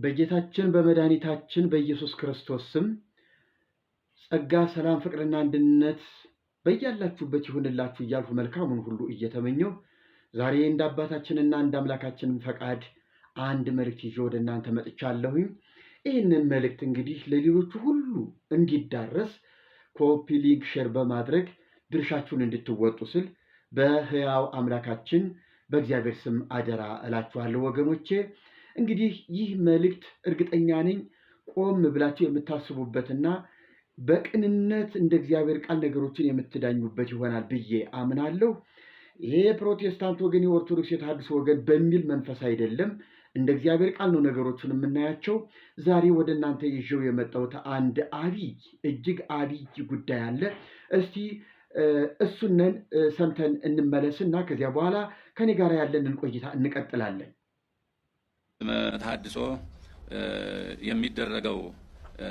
በጌታችን በመድኃኒታችን በኢየሱስ ክርስቶስ ስም ጸጋ፣ ሰላም፣ ፍቅርና አንድነት በያላችሁበት ይሁንላችሁ እያልኩ መልካሙን ሁሉ እየተመኘው ዛሬ እንደ አባታችንና እንደ አምላካችን ፈቃድ አንድ መልእክት ይዤ ወደ እናንተ መጥቻለሁኝ። ይህንን መልእክት እንግዲህ ለሌሎቹ ሁሉ እንዲዳረስ ኮፒ ሊንክ ሼር በማድረግ ድርሻችሁን እንድትወጡ ስል በሕያው አምላካችን በእግዚአብሔር ስም አደራ እላችኋለሁ ወገኖቼ። እንግዲህ ይህ መልእክት እርግጠኛ ነኝ ቆም ብላችሁ የምታስቡበትና በቅንነት እንደ እግዚአብሔር ቃል ነገሮችን የምትዳኙበት ይሆናል ብዬ አምናለሁ። ይሄ የፕሮቴስታንት ወገን፣ የኦርቶዶክስ የተሐድሶ ወገን በሚል መንፈስ አይደለም። እንደ እግዚአብሔር ቃል ነው ነገሮችን የምናያቸው። ዛሬ ወደ እናንተ ይዤው የመጣሁት አንድ እጅግ አብይ ጉዳይ አለ። እስቲ እሱንን ሰምተን እንመለስና ከዚያ በኋላ ከኔ ጋር ያለንን ቆይታ እንቀጥላለን። ተሐድሶ የሚደረገው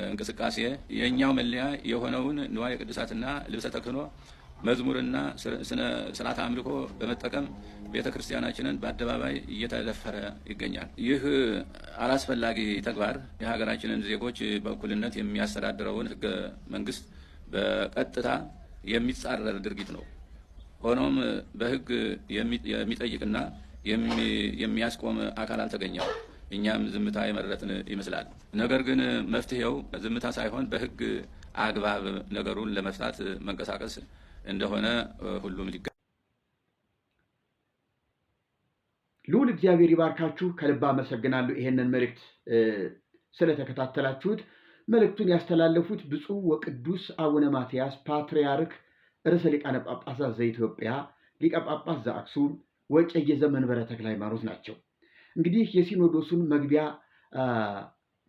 እንቅስቃሴ የኛው መለያ የሆነውን ንዋየ ቅድሳትና ልብሰ ተክህኖ መዝሙርና ስርዓተ አምልኮ በመጠቀም ቤተክርስቲያናችንን በአደባባይ እየተደፈረ ይገኛል። ይህ አላስፈላጊ ተግባር የሀገራችንን ዜጎች በእኩልነት የሚያስተዳድረውን ሕገ መንግስት በቀጥታ የሚጻረር ድርጊት ነው። ሆኖም በሕግ የሚጠይቅና የሚያስቆም አካል አልተገኘም። እኛም ዝምታ የመረጥን ይመስላል። ነገር ግን መፍትሄው ዝምታ ሳይሆን በሕግ አግባብ ነገሩን ለመፍታት መንቀሳቀስ እንደሆነ ሁሉም ልዑል እግዚአብሔር ይባርካችሁ። ከልብ አመሰግናለሁ ይሄንን መልእክት ስለተከታተላችሁት። መልእክቱን ያስተላለፉት ብፁዕ ወቅዱስ አቡነ ማትያስ ፓትርያርክ ርዕሰ ሊቃነ ጳጳሳት ዘኢትዮጵያ ሊቀ ጳጳስ ዘአክሱም ወዕጨጌ ዘመንበረ ተክለ ሃይማኖት ናቸው። እንግዲህ የሲኖዶሱን መግቢያ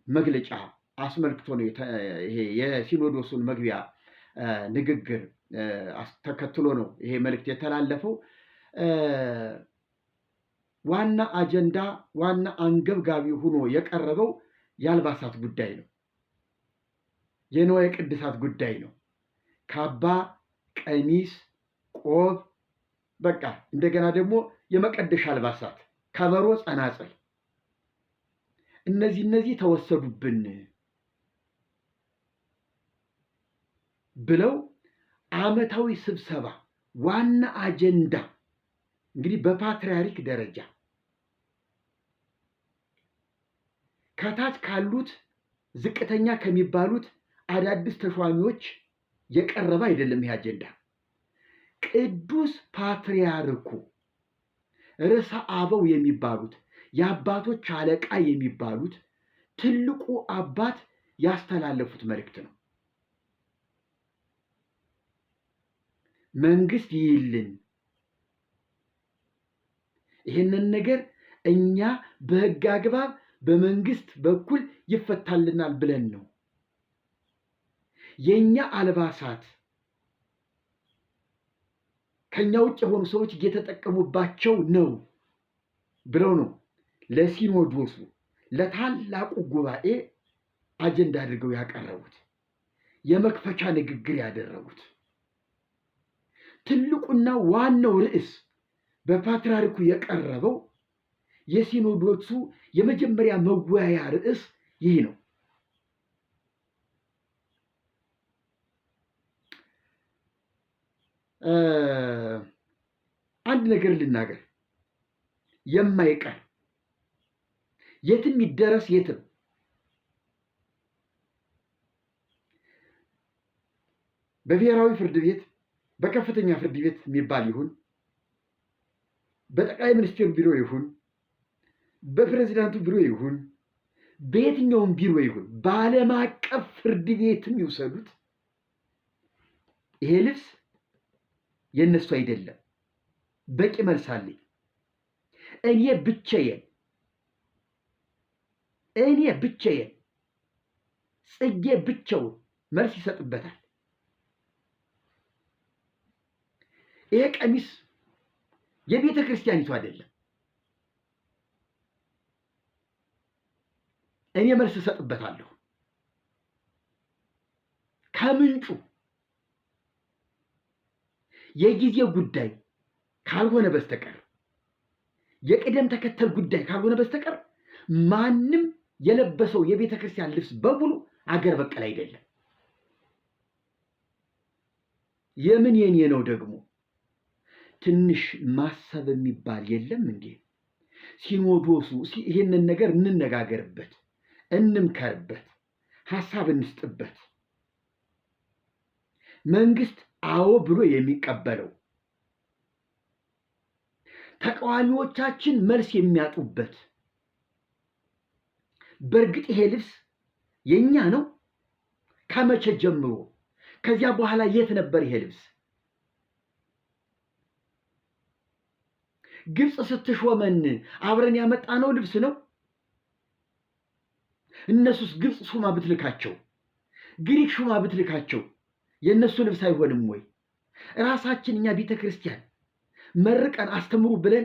መግለጫ አስመልክቶ ነው ይሄ የሲኖዶሱን መግቢያ ንግግር ተከትሎ ነው ይሄ መልእክት የተላለፈው። ዋና አጀንዳ ዋና አንገብጋቢ ሆኖ የቀረበው የአልባሳት ጉዳይ ነው። የንዋየ ቅድሳት ጉዳይ ነው። ካባ፣ ቀሚስ፣ ቆብ፣ በቃ እንደገና ደግሞ የመቀደሻ አልባሳት፣ ከበሮ፣ ጸናጽል፣ እነዚህ ተወሰዱብን ብለው ዓመታዊ ስብሰባ ዋና አጀንዳ እንግዲህ በፓትርያርክ ደረጃ ከታች ካሉት ዝቅተኛ ከሚባሉት አዳዲስ ተሿሚዎች የቀረበ አይደለም። ይህ አጀንዳ ቅዱስ ፓትርያርኩ ርዕሰ አበው የሚባሉት የአባቶች አለቃ የሚባሉት ትልቁ አባት ያስተላለፉት መልእክት ነው። መንግስት ይይልን፣ ይህንን ነገር እኛ በሕግ አግባብ በመንግስት በኩል ይፈታልናል ብለን ነው። የኛ አልባሳት ከኛ ውጭ የሆኑ ሰዎች እየተጠቀሙባቸው ነው ብለው ነው ለሲኖዶሱ ለታላቁ ጉባኤ አጀንዳ አድርገው ያቀረቡት፣ የመክፈቻ ንግግር ያደረጉት። ትልቁና ዋናው ርዕስ በፓትርያርኩ የቀረበው የሲኖዶሱ የመጀመሪያ መወያያ ርዕስ ይህ ነው። አንድ ነገር ልናገር፣ የማይቀር የትም ይደረስ የትም በብሔራዊ ፍርድ ቤት በከፍተኛ ፍርድ ቤት የሚባል ይሁን በጠቅላይ ሚኒስትሩ ቢሮ ይሁን በፕሬዝዳንቱ ቢሮ ይሁን በየትኛውም ቢሮ ይሁን በዓለም አቀፍ ፍርድ ቤትም ይውሰዱት፣ ይሄ ልብስ የነሱ አይደለም። በቂ መልስ አለኝ። እኔ ብቻዬን ጽጌ ብቻውን መልስ ይሰጥበታል። ይሄ ቀሚስ የቤተ ክርስቲያኒቱ አይደለም። እኔ መልስ እሰጥበታለሁ ከምንጩ። የጊዜ ጉዳይ ካልሆነ በስተቀር የቅደም ተከተል ጉዳይ ካልሆነ በስተቀር ማንም የለበሰው የቤተ ክርስቲያን ልብስ በሙሉ አገር በቀል አይደለም። የምን የኔ ነው ደግሞ? ትንሽ ማሰብ የሚባል የለም እንዴ? ሲኖዶሱ ይህንን ነገር እንነጋገርበት፣ እንምከርበት፣ ሐሳብ እንስጥበት። መንግስት አዎ ብሎ የሚቀበለው፣ ተቃዋሚዎቻችን መልስ የሚያጡበት። በእርግጥ ይሄ ልብስ የኛ ነው? ከመቼ ጀምሮ? ከዚያ በኋላ የት ነበር ይሄ ልብስ? ግብፅ ስትሾመን አብረን ያመጣነው ልብስ ነው? እነሱስ ግብፅ ሹማ ብትልካቸው፣ ግሪክ ሹማ ብትልካቸው የእነሱ ልብስ አይሆንም ወይ? ራሳችን እኛ ቤተ ክርስቲያን መርቀን አስተምሩ ብለን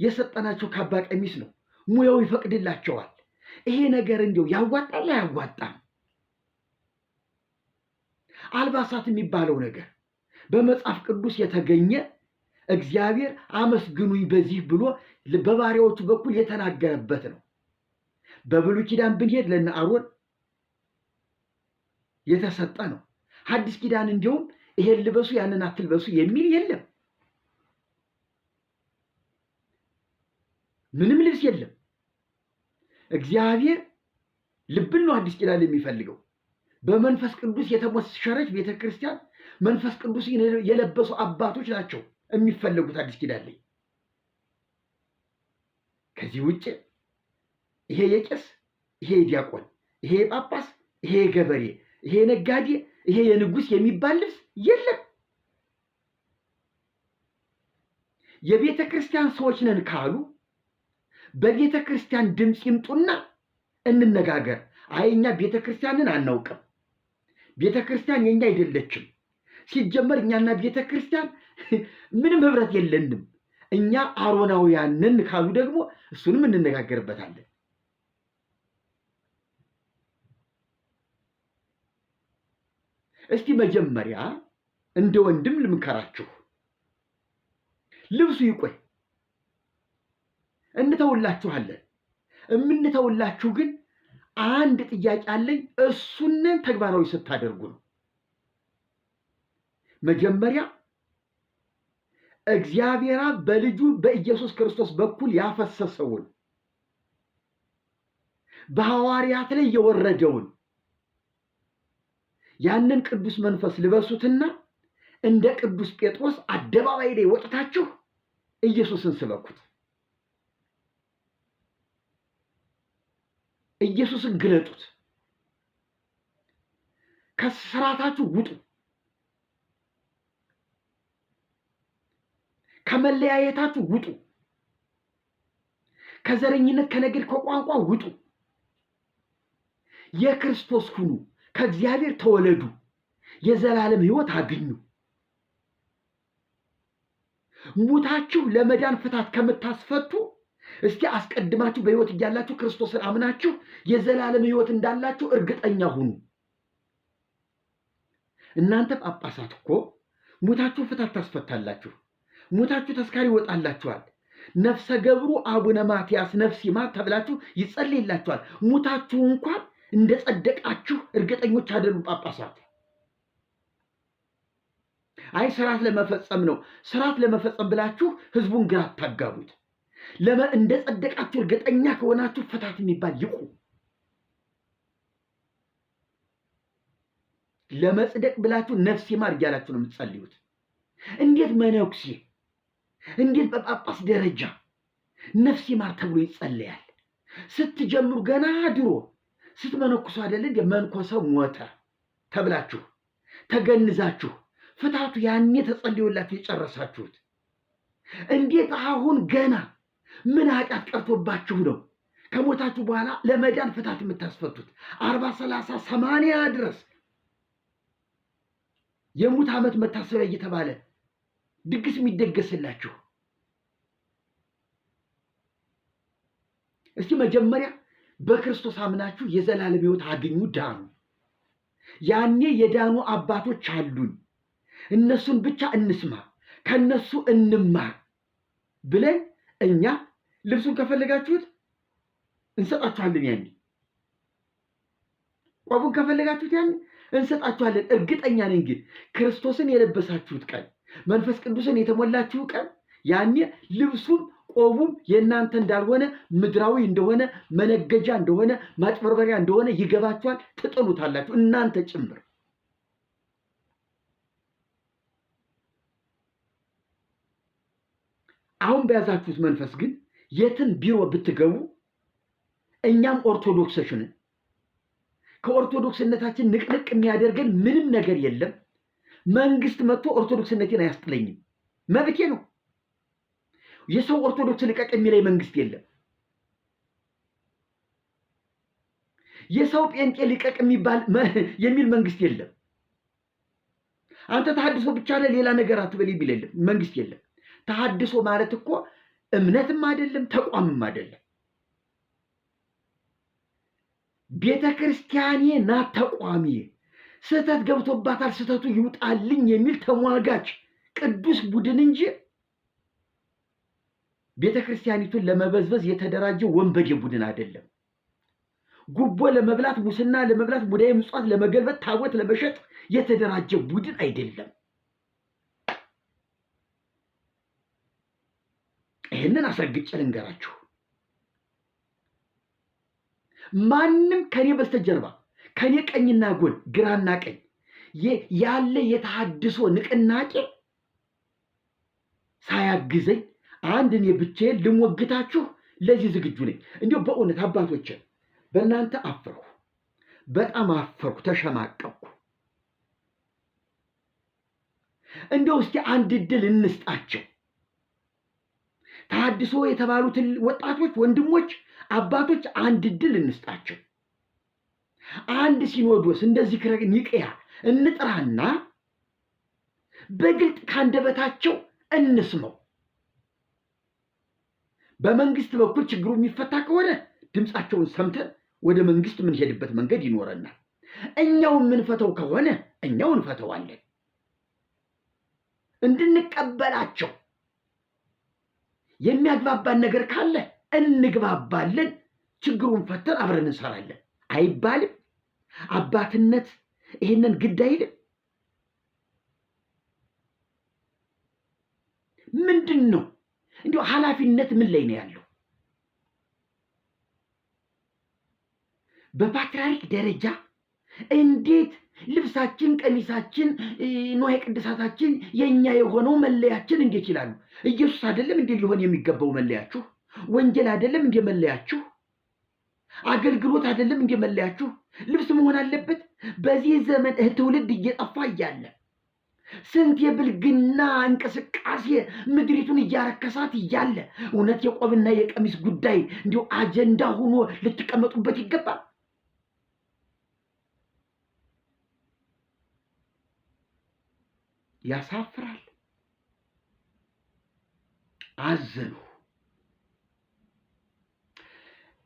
የሰጠናቸው ካባ ቀሚስ ነው። ሙያው ይፈቅድላቸዋል። ይሄ ነገር እንዲያው ያዋጣል አያዋጣም? አልባሳት የሚባለው ነገር በመጽሐፍ ቅዱስ የተገኘ እግዚአብሔር አመስግኑኝ በዚህ ብሎ በባሪያዎቹ በኩል የተናገረበት ነው። በብሉይ ኪዳን ብንሄድ ለነ አሮን የተሰጠ ነው። ሐዲስ ኪዳን እንዲሁም ይሄን ልበሱ ያንን አትልበሱ የሚል የለም። ምንም ልብስ የለም። እግዚአብሔር ልብን ነው ሐዲስ ኪዳን የሚፈልገው። በመንፈስ ቅዱስ የተሞሸረች ቤተክርስቲያን መንፈስ ቅዱስ የለበሱ አባቶች ናቸው የሚፈለጉት ሐዲስ ኪዳን ላይ። ከዚህ ውጭ ይሄ የቄስ፣ ይሄ የዲያቆን፣ ይሄ የጳጳስ፣ ይሄ የገበሬ፣ ይሄ የነጋዴ፣ ይሄ የንጉስ የሚባል ልብስ የለም። የቤተ ክርስቲያን ሰዎች ነን ካሉ በቤተ ክርስቲያን ድምፅ ይምጡና እንነጋገር። አይ እኛ ቤተ ክርስቲያንን አናውቅም፣ ቤተ ክርስቲያን የኛ አይደለችም፣ ሲጀመር እኛና ቤተ ክርስቲያን ምንም ህብረት የለንም፣ እኛ አሮናውያንን ካሉ ደግሞ እሱንም እንነጋገርበታለን። እስቲ መጀመሪያ እንደ ወንድም ልምከራችሁ፣ ልብሱ ይቆይ፣ እንተውላችኋለን። የምንተውላችሁ ግን አንድ ጥያቄ አለኝ። እሱንን ተግባራዊ ስታደርጉ ነው። መጀመሪያ እግዚአብሔር በልጁ በኢየሱስ ክርስቶስ በኩል ያፈሰሰውን በሐዋርያት ላይ የወረደውን ያንን ቅዱስ መንፈስ ልበሱትና እንደ ቅዱስ ጴጥሮስ አደባባይ ላይ ወጥታችሁ ኢየሱስን ስበኩት። ኢየሱስን ግለጡት። ከስራታችሁ ውጡ። ከመለያየታችሁ ውጡ። ከዘረኝነት፣ ከነገድ፣ ከቋንቋ ውጡ። የክርስቶስ ሁኑ። ከእግዚአብሔር ተወለዱ። የዘላለም ሕይወት አግኙ። ሙታችሁ ለመዳን ፍታት ከምታስፈቱ እስቲ አስቀድማችሁ በሕይወት እያላችሁ ክርስቶስን አምናችሁ የዘላለም ሕይወት እንዳላችሁ እርግጠኛ ሁኑ። እናንተ ጳጳሳት እኮ ሙታችሁ ፍታት ታስፈታላችሁ። ሙታችሁ ተስካሪ ይወጣላችኋል። ነፍሰ ገብሩ አቡነ ማትያስ ነፍስ ይማር ተብላችሁ ይጸልይላችኋል። ሙታችሁ እንኳን እንደ ጸደቃችሁ እርግጠኞች አይደሉም ጳጳሳት። አይ ስርዓት ለመፈጸም ነው፣ ስርዓት ለመፈጸም ብላችሁ ህዝቡን ግራ አታጋቡት። እንደ ጸደቃችሁ እርግጠኛ ከሆናችሁ ፍታት የሚባል ይቁ። ለመጽደቅ ብላችሁ ነፍስ ይማር እያላችሁ ነው የምትጸልዩት። እንዴት መነኩሴ፣ እንዴት በጳጳስ ደረጃ ነፍስ ይማር ተብሎ ይጸለያል? ስትጀምሩ ገና ድሮ ስትመነኩሱ አይደል እንደ መንኮሰው ሞተ ተብላችሁ ተገንዛችሁ ፍታቱ ያኔ ተጸልዮላችሁ የጨረሳችሁት። እንዴት አሁን ገና ምን ኃጢአት ቀርቶባችሁ ነው ከሞታችሁ በኋላ ለመዳን ፍታት የምታስፈቱት? 40 30 80 ድረስ የሙት ዓመት መታሰቢያ እየተባለ ድግስ የሚደገስላችሁ። እስቲ መጀመሪያ በክርስቶስ አምናችሁ የዘላለም ሕይወት አግኙ፣ ዳኑ። ያኔ የዳኑ አባቶች አሉን፣ እነሱን ብቻ እንስማ፣ ከነሱ እንማር ብለን እኛ ልብሱን ከፈለጋችሁት እንሰጣችኋለን። ያኔ ቆቡን ከፈለጋችሁት ያን እንሰጣችኋለን። እርግጠኛ ነኝ ግን ክርስቶስን የለበሳችሁት ቀን መንፈስ ቅዱስን የተሞላችሁ ቀን ያኔ ልብሱም ቆቡም የእናንተ እንዳልሆነ ምድራዊ እንደሆነ መነገጃ እንደሆነ ማጭበርበሪያ እንደሆነ ይገባችኋል። ትጥሉታላችሁ እናንተ ጭምር። አሁን በያዛችሁት መንፈስ ግን የትን ቢሮ ብትገቡ እኛም ኦርቶዶክሶች ነን። ከኦርቶዶክስነታችን ንቅንቅ የሚያደርገን ምንም ነገር የለም። መንግስት መጥቶ ኦርቶዶክስነቴን አያስጥለኝም፣ መብቴ ነው። የሰው ኦርቶዶክስ ልቀቅ የሚለኝ መንግስት የለም። የሰው ጴንጤ ልቀቅ የሚል መንግስት የለም። አንተ ተሐድሶ ብቻ ነህ ሌላ ነገር አትበል የሚል የለም፣ መንግስት የለም። ተሐድሶ ማለት እኮ እምነትም አይደለም ተቋምም አይደለም። ቤተ ክርስቲያኔ ናት ተቋሚ፣ ስህተት ገብቶባታል ስህተቱ ይውጣልኝ የሚል ተሟጋች ቅዱስ ቡድን እንጂ ቤተ ክርስቲያኒቱን ለመበዝበዝ የተደራጀ ወንበዴ ቡድን አይደለም። ጉቦ ለመብላት፣ ሙስና ለመብላት፣ ሙዳየ ምጽዋት ለመገልበጥ፣ ታቦት ለመሸጥ የተደራጀ ቡድን አይደለም። ይህንን አስረግጬ ልንገራችሁ። ማንም ከኔ በስተጀርባ ከኔ ቀኝና ጎን ግራና ቀኝ ያለ የተሐድሶ ንቅናቄ ሳያግዘኝ አንድ እኔ ብቻዬን ልሞግታችሁ ለዚህ ዝግጁ ነኝ። እንዲሁ በእውነት አባቶቼ በእናንተ አፈርኩ፣ በጣም አፈርኩ፣ ተሸማቀቅኩ። እንደው እስኪ አንድ ዕድል እንስጣቸው። ተሐድሶ የተባሉትን ወጣቶች ወንድሞች አባቶች አንድ ዕድል እንስጣቸው። አንድ ሲኖዶስ እንደዚህ ኒቅያ እንጥራና በግልጥ ካንደበታቸው እንስመው። በመንግስት በኩል ችግሩ የሚፈታ ከሆነ ድምፃቸውን ሰምተን ወደ መንግስት የምንሄድበት መንገድ ይኖረናል። እኛው የምንፈተው ከሆነ እኛው እንፈተዋለን። እንድንቀበላቸው የሚያግባባን ነገር ካለ እንግባባለን። ችግሩን ፈተን አብረን እንሰራለን አይባልም? አባትነት ይሄንን ግድ አይልም? ምንድን ነው እንዲሁ ኃላፊነት ምን ላይ ነው ያለው? በፓትርያርክ ደረጃ እንዴት ልብሳችን፣ ቀሚሳችን፣ ንዋየ ቅድሳታችን የኛ የሆነው መለያችን እንዴት ይላሉ? ኢየሱስ አይደለም እንዴ ሊሆን የሚገባው መለያችሁ? ወንጌል አይደለም እንዴ መለያችሁ? አገልግሎት አይደለም እንዴ መለያችሁ? ልብስ መሆን አለበት። በዚህ ዘመን ትውልድ እየጠፋ እያለ ስንት የብልግና እንቅስቃሴ ምድሪቱን እያረከሳት እያለ እውነት የቆብና የቀሚስ ጉዳይ እንዲሁ አጀንዳ ሆኖ ልትቀመጡበት ይገባል። ያሳፍራል። አዘኑ።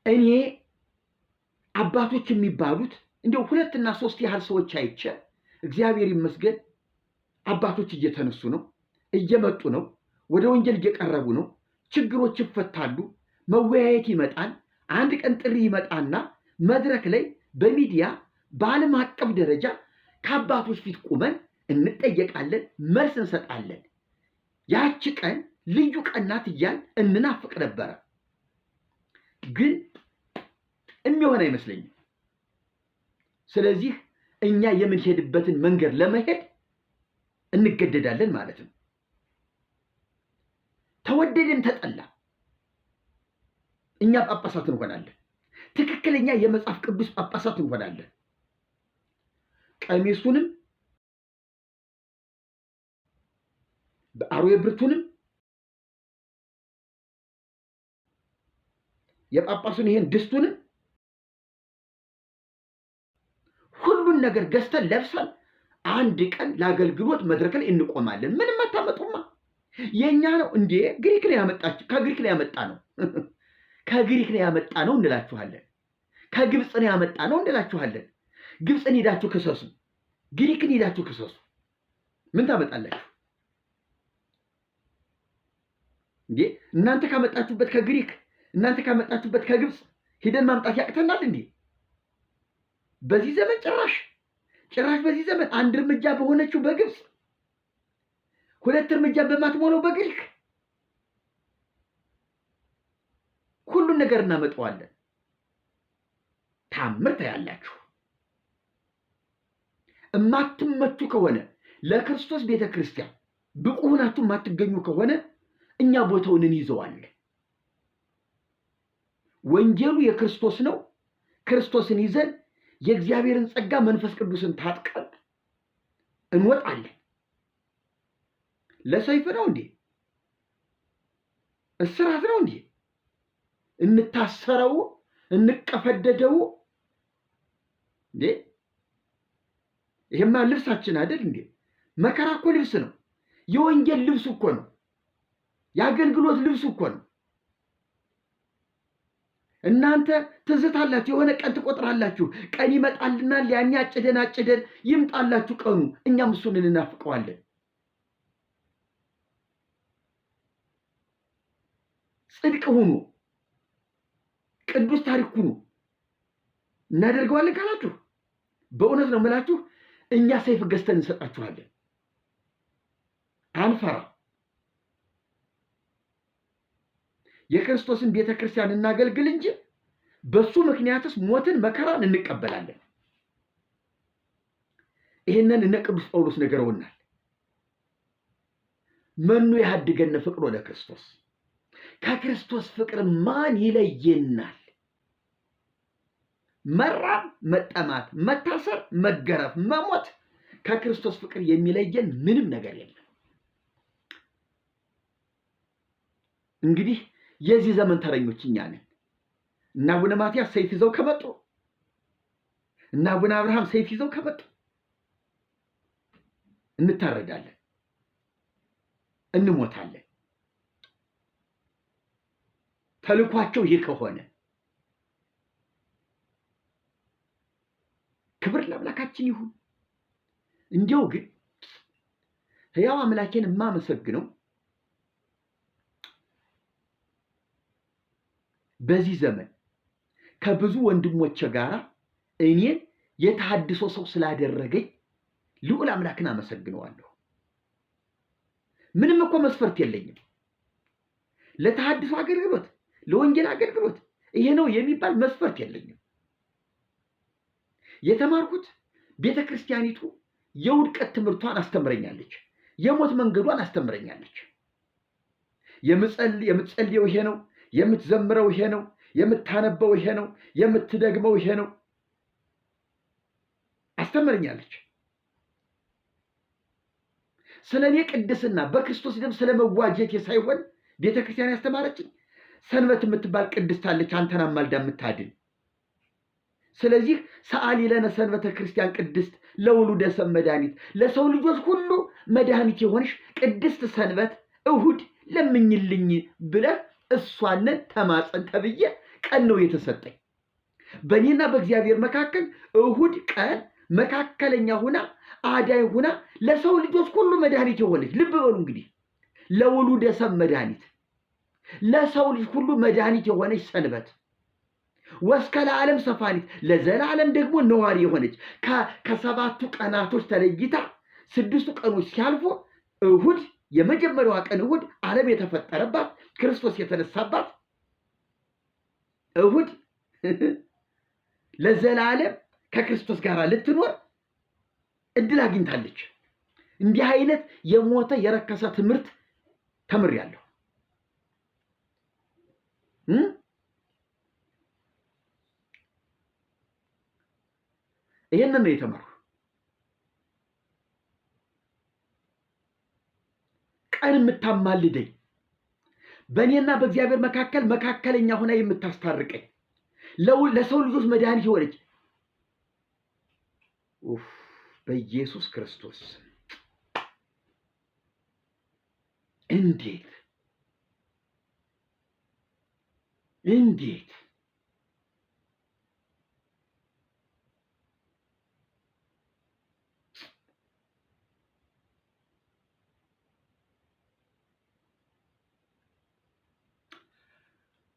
እኔ አባቶች የሚባሉት እንዲሁ 2 እና 3 ያህል ሰዎች አይቼ እግዚአብሔር ይመስገን አባቶች እየተነሱ ነው፣ እየመጡ ነው፣ ወደ ወንጌል እየቀረቡ ነው። ችግሮች ይፈታሉ፣ መወያየት ይመጣል። አንድ ቀን ጥሪ ይመጣና መድረክ ላይ በሚዲያ በዓለም አቀፍ ደረጃ ከአባቶች ፊት ቁመን እንጠየቃለን፣ መልስ እንሰጣለን። ያቺ ቀን ልዩ ቀን ናት እያል እንናፍቅ ነበረ። ግን የሚሆን አይመስለኝም። ስለዚህ እኛ የምንሄድበትን መንገድ ለመሄድ እንገደዳለን ማለት ነው። ተወደደን ተጠላ እኛ ጳጳሳት እንሆናለን። ትክክለኛ የመጽሐፍ ቅዱስ ጳጳሳት እንሆናለን። ቀሚሱንም በአሮጌ ብርቱንም የጳጳሱን ይሄን ድስቱንም ሁሉን ነገር ገዝተን ለብሰን አንድ ቀን ለአገልግሎት መድረክ ላይ እንቆማለን። ምንም አታመጡማ፣ የኛ ነው እንዴ? ግሪክ ላይ ያመጣችሁ፣ ከግሪክ ላይ ያመጣ ነው ከግሪክ ላይ ያመጣ ነው እንላችኋለን። ከግብፅ ላይ ያመጣ ነው እንላችኋለን። ግብፅን ሄዳችሁ ክሰሱ፣ ግሪክን ሄዳችሁ ክሰሱ። ምን ታመጣላችሁ እንዴ? እናንተ ካመጣችሁበት ከግሪክ እናንተ ካመጣችሁበት ከግብፅ ሄደን ማምጣት ያቅተናል እንዴ? በዚህ ዘመን ጭራሽ በዚህ ዘመን አንድ እርምጃ በሆነችው በግብፅ ሁለት እርምጃ በማትሞላው በግሪክ ሁሉን ነገር እናመጣዋለን። ታምር ታያላችሁ። እማትመቹ ከሆነ ለክርስቶስ ቤተክርስቲያን ብቁ ሆናችሁ የማትገኙ ከሆነ እኛ ቦታውን እንይዘዋለን። ወንጌሉ የክርስቶስ ነው። ክርስቶስን ይዘን የእግዚአብሔርን ጸጋ መንፈስ ቅዱስን ታጥቀን እንወጣለን። ለሰይፍ ነው እንዴ? እስራት ነው እንዴ? እንታሰረው እንቀፈደደው እንዴ? ይሄማ ልብሳችን አይደል እንዴ? መከራ እኮ ልብስ ነው። የወንጌል ልብስ እኮ ነው። የአገልግሎት ልብስ እኮ ነው። እናንተ ትዝታላችሁ፣ የሆነ ቀን ትቆጥራላችሁ። ቀን ይመጣልናል፣ ያኔ አጭደን ይምጣላችሁ ቀኑ። እኛም እሱን እንናፍቀዋለን። ጽድቅ ሁኑ፣ ቅዱስ ታሪክ ሁኑ። እናደርገዋለን ካላችሁ በእውነት ነው የምላችሁ፣ እኛ ሰይፍ ገዝተን እንሰጣችኋለን። አንፈራ። የክርስቶስን ቤተክርስቲያን እናገልግል እንጂ በሱ ምክንያትስ ሞትን መከራን እንቀበላለን። ይሄንን እነ ቅዱስ ጳውሎስ ነገረውናል። መኑ ያድገነ ፍቅሮ ለክርስቶስ፣ ከክርስቶስ ፍቅር ማን ይለየናል? መራብ፣ መጠማት፣ መታሰር፣ መገረፍ፣ መሞት ከክርስቶስ ፍቅር የሚለየን ምንም ነገር የለም። እንግዲህ የዚህ ዘመን ተረኞች እኛ ነን። እና አቡነ ማትያስ ሰይፍ ይዘው ከመጡ እና አቡነ አብርሃም ሰይፍ ይዘው ከመጡ እንታረዳለን፣ እንሞታለን። ተልኳቸው ይህ ከሆነ ክብር ለአምላካችን ይሁን። እንዲያው ግን ሕያው አምላኬን የማመሰግነው በዚህ ዘመን ከብዙ ወንድሞቼ ጋር እኔን የተሐድሶ ሰው ስላደረገኝ ልዑል አምላክን አመሰግነዋለሁ። ምንም እኮ መስፈርት የለኝም። ለተሐድሶ አገልግሎት፣ ለወንጌል አገልግሎት ይሄ ነው የሚባል መስፈርት የለኝም። የተማርኩት ቤተክርስቲያኒቱ የውድቀት ትምህርቷን አስተምረኛለች፣ የሞት መንገዷን አስተምረኛለች። የምትጸልየው ይሄ ነው፣ የምትዘምረው ይሄ ነው፣ የምታነበው ይሄ ነው፣ የምትደግመው ይሄ ነው አስተምረኛለች። ስለኔ ቅድስና በክርስቶስ ደም ስለመዋጀት ሳይሆን ቤተክርስቲያን ያስተማረችኝ ሰንበት የምትባል ቅድስት አለች፣ አንተን አማልዳ የምታድን። ስለዚህ ሰአሊ ለነ ሰንበተ ክርስቲያን ቅድስት ለውሉደ ሰብ መድኃኒት፣ ለሰው ልጆች ሁሉ መድኃኒት የሆንሽ ቅድስት ሰንበት እሁድ ለምኝልኝ ብለህ እሷንን ተማጸን ተብዬ ቀን ነው የተሰጠኝ። በእኔና በእግዚአብሔር መካከል እሁድ ቀን መካከለኛ ሁና አዳይ ሁና ለሰው ልጆች ሁሉ መድኃኒት የሆነች። ልብ በሉ እንግዲህ ለውሉደ ሰብ መድኃኒት፣ ለሰው ልጅ ሁሉ መድኃኒት የሆነች ሰንበት ወስከ ለዓለም ሰፋኒት፣ ለዘላለም ደግሞ ነዋሪ የሆነች ከሰባቱ ቀናቶች ተለይታ ስድስቱ ቀኖች ሲያልፉ እሁድ የመጀመሪያዋ ቀን እሁድ ዓለም የተፈጠረባት ክርስቶስ የተነሳባት እሁድ ለዘላለም ከክርስቶስ ጋር ልትኖር እድል አግኝታለች። እንዲህ አይነት የሞተ የረከሰ ትምህርት ተምሬያለሁ። ይሄንን ነው የተማርኩ። ቀን የምታማልደኝ በእኔና በእግዚአብሔር መካከል መካከለኛ ሆና የምታስታርቀኝ ለሰው ልጆች መድኃኒት የሆነች በኢየሱስ ክርስቶስ እንዴት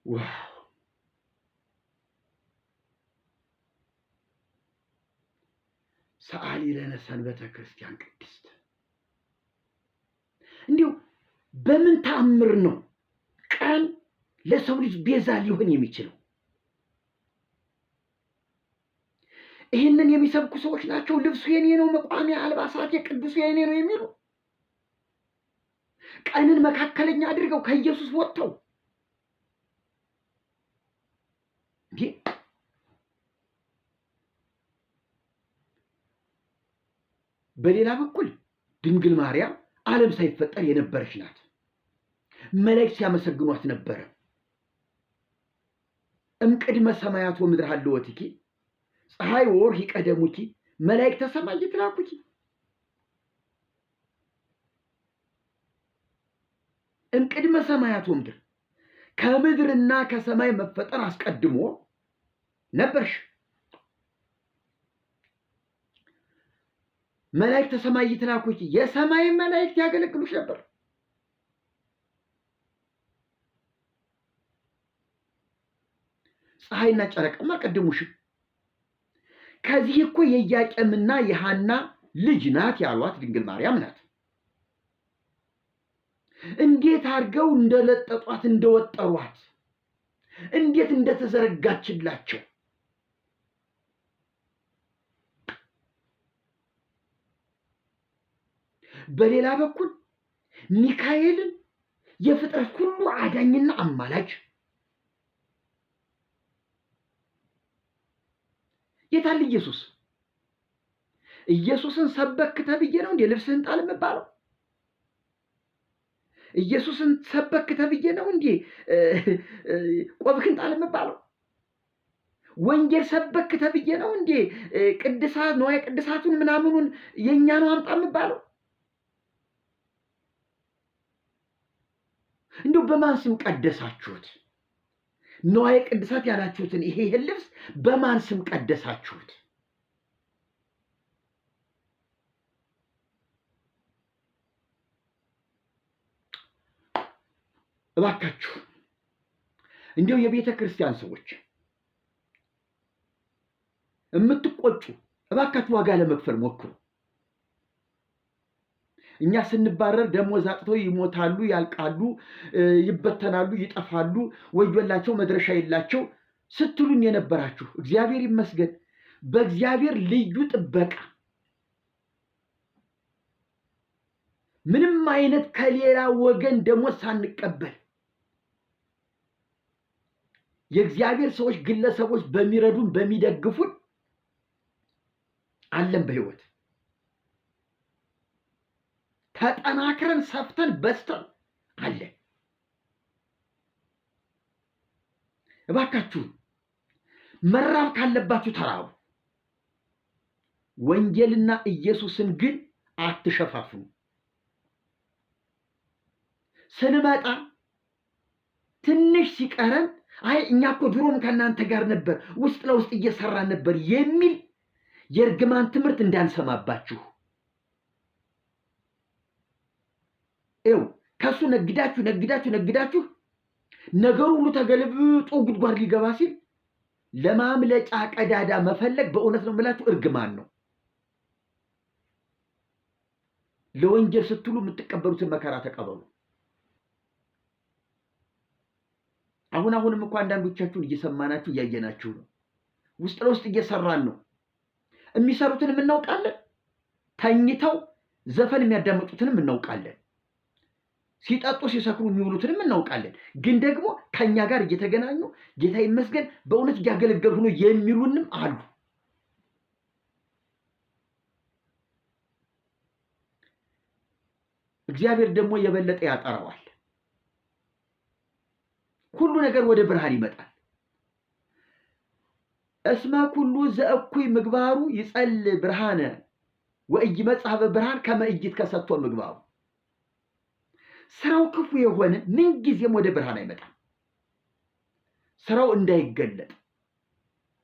ዋው! ሰአሊ ለነ ሰንበተ ክርስቲያን ቅድስት። እንዲሁ በምን ተአምር ነው ቀን ለሰው ልጅ ቤዛ ሊሆን የሚችለው? ይህንን የሚሰብኩ ሰዎች ናቸው ልብሱ የኔ ነው፣ መቋሚያ አልባሳት የቅዱሱ የኔ ነው የሚሉ ቀንን መካከለኛ አድርገው ከኢየሱስ ወጥተው በሌላ በኩል ድንግል ማርያም ዓለም ሳይፈጠር የነበረች ናት። መላእክት ሲያመሰግኗት ነበረ። እምቅድመ ሰማያት ወምድር ሀልወትኪ ፀሐይ ወወርኅ ይቀደሙኪ መላእክተ ሰማይ ይትላኩኪ። እምቅድመ ሰማያት ወምድር ከምድርና ከሰማይ መፈጠር አስቀድሞ ነበርሽ። መላእክተ ሰማይ ይትላኩኪ የሰማይ መላእክት ያገለግሉሽ ነበር። ፀሐይና ጨረቃም አልቀደሙሽም። ከዚህ እኮ የኢያቄምና የሐና ልጅ ናት ያሏት ድንግል ማርያም ናት። እንዴት አድርገው እንደለጠጧት እንደወጠሯት፣ እንዴት እንደተዘረጋችላቸው በሌላ በኩል ሚካኤልን የፍጥረት ሁሉ አዳኝና አማላጅ የታል ኢየሱስ? ኢየሱስን ሰበክ ተብዬ ነው እንዴ ልብስህን ጣል የምባለው? ኢየሱስን ሰበክ ተብዬ ነው እንዴ ቆብህን ጣል የምባለው? ወንጌል ሰበክ ተብዬ ነው እንዴ ቅድሳት ንዋየ ቅድሳቱን ምናምኑን የኛ ነው አምጣ የምባለው? እንደው በማን ስም ቀደሳችሁት? ንዋየ ቅድሳት ያላችሁትን ይሄ ልብስ በማን ስም ቀደሳችሁት? እባካችሁ እንዲሁ የቤተ ክርስቲያን ሰዎች የምትቆጩ እባካችሁ ዋጋ ለመክፈል ሞክሩ። እኛ ስንባረር ደሞዝ አጥተው ይሞታሉ፣ ያልቃሉ፣ ይበተናሉ፣ ይጠፋሉ፣ ወዮላቸው መድረሻ የላቸው ስትሉን የነበራችሁ እግዚአብሔር ይመስገን በእግዚአብሔር ልዩ ጥበቃ ምንም አይነት ከሌላ ወገን ደሞዝ ሳንቀበል የእግዚአብሔር ሰዎች ግለሰቦች በሚረዱን በሚደግፉን አለን በህይወት ተጠናክረን ሰፍተን በስተን አለን። እባካችሁ መራብ ካለባችሁ ተራቡ። ወንጌልና ኢየሱስን ግን አትሸፋፍኑ። ስንመጣ ትንሽ ሲቀረን አይ እኛ እኮ ድሮም ከእናንተ ጋር ነበር ውስጥ ለውስጥ እየሰራን ነበር የሚል የእርግማን ትምህርት እንዳንሰማባችሁ። ከሱ ነግዳችሁ ነገሩ ሁሉ ተገልብጦ ጉድጓድ ሊገባ ሲል ለማምለጫ ቀዳዳ መፈለግ በእውነት ነው የምላችሁ እርግማን ነው። ለወንጌል ስትሉ የምትቀበሉትን መከራ ተቀበሉ። አሁንም እኮ አንዳንዶቻችሁን እየሰማናችሁ እያየናችሁ ነው። ውስጥ ለውስጥ እየሰራን ነው። የሚሰሩትንም እናውቃለን። ተኝተው ዘፈን የሚያዳምጡትንም እናውቃለን። ሲጠጡ ሲሰክሩ የሚውሉትንም እናውቃለን። ግን ደግሞ ከኛ ጋር እየተገናኙ ጌታ ይመስገን በእውነት እያገለገሉ ነው የሚሉንም አሉ። እግዚአብሔር ደግሞ የበለጠ ያጠራዋል። ሁሉ ነገር ወደ ብርሃን ይመጣል። እስመ ኩሉ ዘእኩይ ምግባሩ ይጸል ብርሃነ ወኢይመጽእ በብርሃን ከመ ኢይትከሰቶ ምግባሩ። ስራው ክፉ የሆነ ምንጊዜም ወደ ብርሃን አይመጣም። ስራው እንዳይገለጥ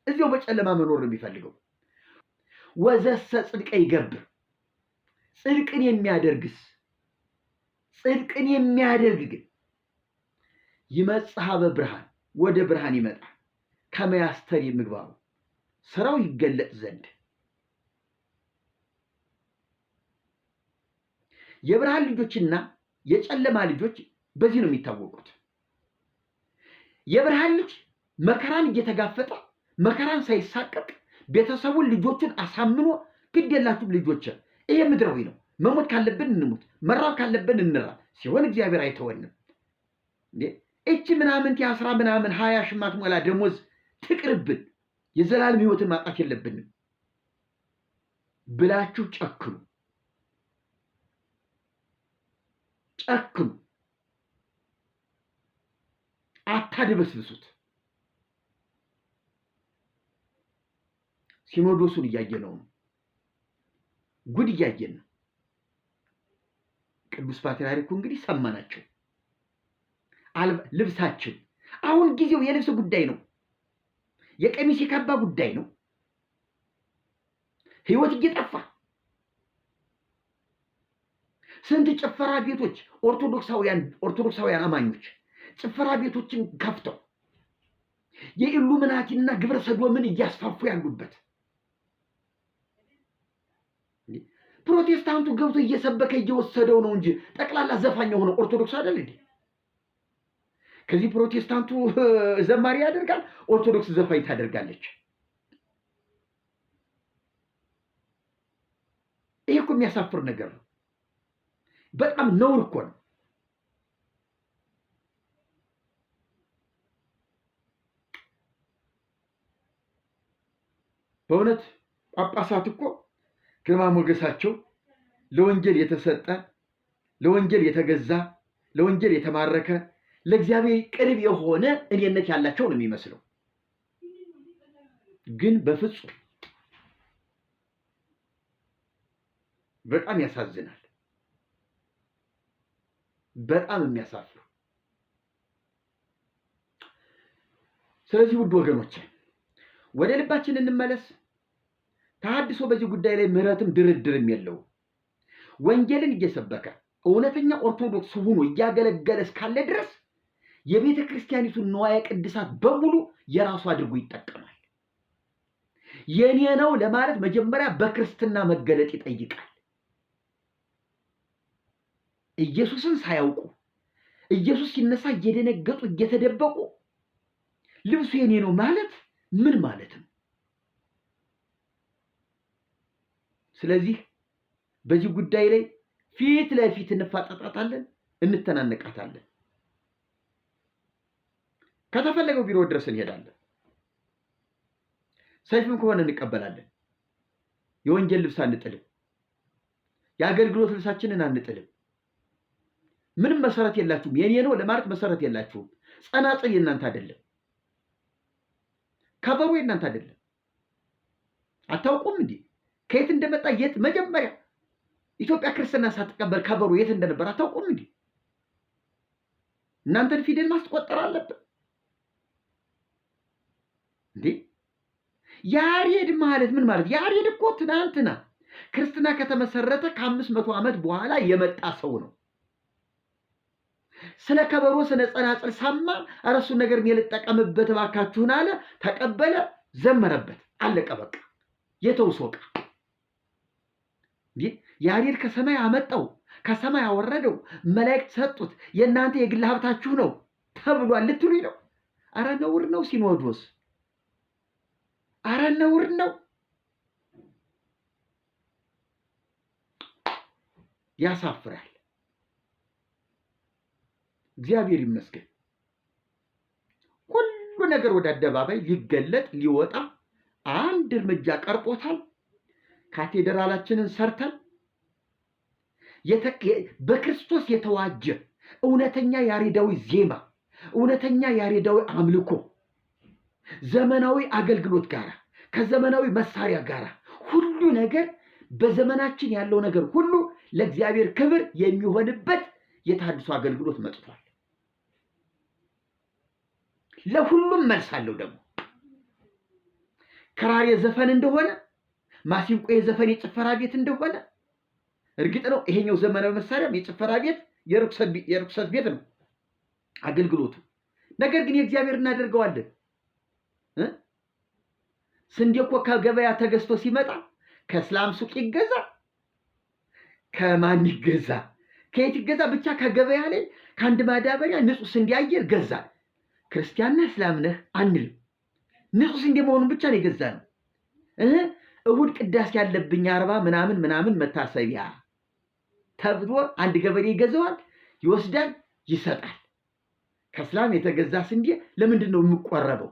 እዚያው በጨለማ መኖር ነው የሚፈልገው። ወዘሰ ጽድቀ ይገብር፣ ጽድቅን የሚያደርግ ግን ይመጽእ በብርሃን ወደ ብርሃን ይመጣል። ከመ ያስተሪ ምግባሩ፣ ስራው ይገለጥ ዘንድ የብርሃን ልጆችና የጨለማ ልጆች በዚህ ነው የሚታወቁት። የብርሃን ልጅ መከራን እየተጋፈጠ መከራን ሳይሳቀቅ ቤተሰቡን ልጆቹን አሳምኖ ግድ የላችሁም ልጆች፣ ይሄ ምድራዊ ነው፣ መሞት ካለብን እንሙት፣ መራብ ካለብን እንራብ ሲሆን እግዚአብሔር አይተወንም። እቺ ምናምን የአስራ ምናምን 20 ሽማት ሞላ ደሞዝ ትቅርብን፣ የዘላለም ህይወትን ማጣት የለብንም ብላችሁ ጨክኑ፣ ጨክኑ፣ አታድበስብሱት። ሲኖዶሱን እያየነው ነው፣ ጉድ እያየን ነው። ቅዱስ ፓትርያርኩ እንግዲህ ሰማናቸው። ልብሳችን አሁን ጊዜው የልብስ ጉዳይ ነው፣ የቀሚስ የካባ ጉዳይ ነው። ህይወት እየጠፋ ስንት ጭፈራ ቤቶች ኦርቶዶክሳውያን አማኞች ጭፈራ ቤቶችን ከፍተው የኢሉሚናቲና ግብረ ሰዶምን እያስፋፉ ያሉበት፣ ፕሮቴስታንቱ ገብቶ እየሰበከ እየወሰደው ነው እንጂ ጠቅላላ ዘፋኝ የሆነ ኦርቶዶክስ አይደል እንዴ? ከዚህ ፕሮቴስታንቱ ዘማሪ ያደርጋል፣ ኦርቶዶክስ ዘፋኝ ታደርጋለች። ይሄ እኮ የሚያሳፍር ነገር ነው። በጣም ነውር እኮ ነው። በእውነት ጳጳሳት እኮ ግርማ ሞገሳቸው ለወንጌል የተሰጠ ለወንጌል የተገዛ ለወንጌል የተማረከ ለእግዚአብሔር ቅርብ የሆነ እኔነት ያላቸው ነው የሚመስለው። ግን በፍጹም በጣም ያሳዝናል። በጣም የሚያሳፍር። ስለዚህ ውድ ወገኖች ወደ ልባችን እንመለስ። ተሐድሶ በዚህ ጉዳይ ላይ ምህረትም ድርድርም የለው። ወንጌልን እየሰበከ እውነተኛ ኦርቶዶክስ ሆኖ እያገለገለ እስካለ ድረስ የቤተ ክርስቲያኒቱን ንዋየ ቅድሳት በሙሉ የራሱ አድርጎ ይጠቀማል። የኔ ነው ለማለት መጀመሪያ በክርስትና መገለጥ ይጠይቃል። ኢየሱስን ሳያውቁ ኢየሱስ ሲነሳ እየደነገጡ እየተደበቁ ልብሱ የኔ ነው ማለት ምን ማለት ነው? ስለዚህ በዚህ ጉዳይ ላይ ፊት ለፊት እንፋጠጣታለን፣ እንተናነቃታለን። ከተፈለገው ቢሮ ድረስ እንሄዳለን። ሰይፍም ከሆነ እንቀበላለን። የወንጀል ልብስ አንጥልም። የአገልግሎት ልብሳችንን አንጥልም። ምንም መሰረት የላችሁም። የኔ ነው ለማለት መሰረት የላችሁም። ጸናጽል የእናንተ አይደለም። ከበሮ የእናንተ አይደለም። አታውቁም እንዴ? ከየት እንደመጣ የት መጀመሪያ ኢትዮጵያ ክርስትና ሳትቀበል ከበሮ የት እንደነበር አታውቁም እንዴ? እናንተን ፊደል ማስቆጠር አለብን እንዴ? ያሬድ ማለት ምን ማለት? ያሬድ እኮ ትናንትና ክርስትና ከተመሰረተ ከ500 ዓመት በኋላ የመጣ ሰው ነው። ስለ ከበሮ ስለ ጸናጽል ሰማ። እረሱ ነገር ልጠቀምበት እባካችሁን አለ። ተቀበለ፣ ዘመረበት፣ አለቀ በቃ። የተውሶ ዕቃ ያሬድ ከሰማይ አመጣው፣ ከሰማይ አወረደው፣ መላእክት ሰጡት፣ የእናንተ የግል ሀብታችሁ ነው ተብሏል ልትሉኝ ነው? አረ ነውር ነው ሲኖዶስ፣ አረ ነውር ነው። ያሳፍራል። እግዚአብሔር ይመስገን ሁሉ ነገር ወደ አደባባይ ሊገለጥ ሊወጣ አንድ እርምጃ ቀርጦታል። ካቴድራላችንን ሰርተን በክርስቶስ የተዋጀ እውነተኛ ያሬዳዊ ዜማ፣ እውነተኛ ያሬዳዊ አምልኮ ዘመናዊ አገልግሎት ጋር ከዘመናዊ መሳሪያ ጋር ሁሉ ነገር በዘመናችን ያለው ነገር ሁሉ ለእግዚአብሔር ክብር የሚሆንበት የተሐድሶ አገልግሎት መጥቷል። ለሁሉም መልስ አለው። ደግሞ ክራር የዘፈን እንደሆነ ማሲንቆ የዘፈን የጭፈራ ቤት እንደሆነ እርግጥ ነው። ይሄኛው ዘመናዊ መሳሪያም የጭፈራ ቤት የርኩሰት ቤት ነው አገልግሎቱ። ነገር ግን የእግዚአብሔር እናደርገዋለን። ስንዴ እኮ ከገበያ ተገዝቶ ሲመጣ ከእስላም ሱቅ ይገዛ፣ ከማን ይገዛ? ከየት ይገዛ? ብቻ ከገበያ ላይ ከአንድ ማዳበሪያ ንጹህ ስንዴ አየር ገዛል። ክርስቲያንና እስላም ነህ አንልም። ንጹህ ስንዴ መሆኑን ብቻ ነው የገዛ ነው። እሑድ ቅዳሴ ያለብኝ 40 ምናምን መታሰቢያ ተብሎ አንድ ገበሬ ይገዛዋል፣ ይወስዳል፣ ይሰጣል። ከእስላም የተገዛ ስንዴ ለምንድን ነው የምቆረበው?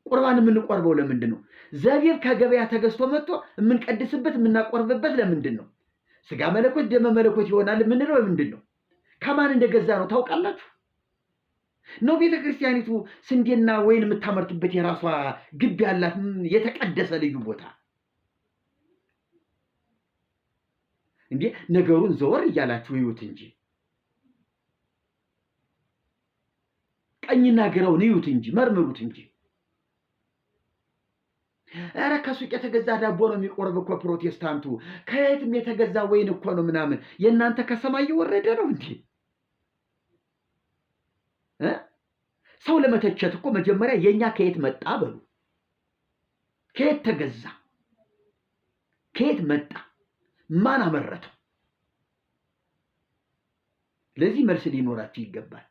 ቁርባን የምንቆርበው ለምንድን ነው? ዘቢብ ከገበያ ተገዝቶ መጥቶ የምንቀድስበት የምናቆርብበት ለምንድን ነው? ስጋ መለኮት ደመ መለኮት ይሆናል የምንለው ለምንድን ነው? ከማን እንደገዛ ነው ታውቃላችሁ? ነው ቤተ ክርስቲያኒቱ ስንዴና ወይን የምታመርትበት የራሷ ግቢ ያላት የተቀደሰ ልዩ ቦታ እንዴ? ነገሩን ዘወር እያላችሁ ይዩት እንጂ ቀኝና ግራውን ይዩት እንጂ መርምሩት እንጂ። ኧረ ከሱቅ የተገዛ ዳቦ ነው የሚቆርብ እኮ ፕሮቴስታንቱ፣ ከየትም የተገዛ ወይን እኮ ነው ምናምን። የእናንተ ከሰማይ የወረደ ነው እንዴ? ሰው ለመተቸት እኮ መጀመሪያ የኛ ከየት መጣ በሉ። ከየት ተገዛ? ከየት መጣ? ማን አመረተው? ለዚህ መልስ ሊኖራችሁ ይገባል።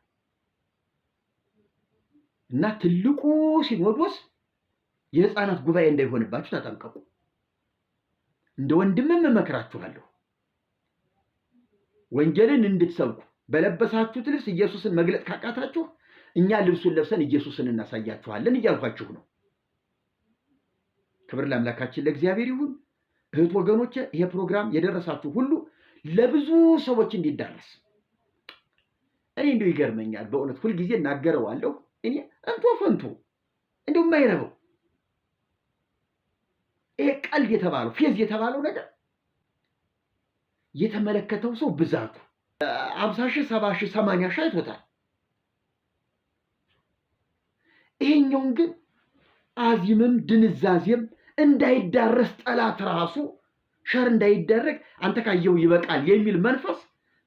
እና ትልቁ ሲኖዶስ የሕፃናት ጉባኤ እንዳይሆንባችሁ ተጠንቀቁ። እንደ ወንድምም እመክራችኋለሁ። ወንጌልን እንድትሰብኩ በለበሳችሁት ልብስ ኢየሱስን መግለጥ ካቃታችሁ እኛ ልብሱን ለብሰን ኢየሱስን እናሳያችኋለን እያልኳችሁ ነው። ክብር ለአምላካችን ለእግዚአብሔር ይሁን። እህት ወገኖቼ፣ ይሄ ፕሮግራም የደረሳችሁ ሁሉ ለብዙ ሰዎች እንዲዳረስ እኔ እንደው ይገርመኛል በእውነት ሁልጊዜ እናገረዋለሁ። እኔ እንቶ ፈንቶ እንደው የማይረበው ይሄ ቀልድ የተባለው ፌዝ የተባለው ነገር የተመለከተው ሰው ብዛቱ 50,000 70,000 80,000 አይቶታል። ይሄኛውን ግን አዚምም ድንዛዜም እንዳይዳረስ ጠላት ራሱ ሸር እንዳይደረግ አንተ ካየው ይበቃል የሚል መንፈስ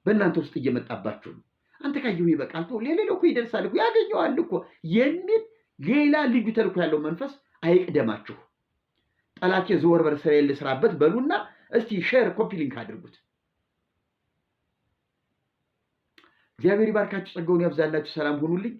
በእናንተ ውስጥ እየመጣባችሁ ነው። አንተ ካየው ይበቃል ተው፣ ሌላው እኮ ይደርሳል እኮ ያገኘዋል እኮ የሚል ሌላ ልዩ ተልእኮ ያለው መንፈስ አይቅደማችሁ። ጠላቴ ዘወር በር እስራኤል ልስራበት በሉና እስቲ ሼር ኮፒ ሊንክ አድርጉት። እግዚአብሔር ይባርካችሁ፣ ጸጋውን ያብዛላችሁ። ሰላም ሁኑልኝ።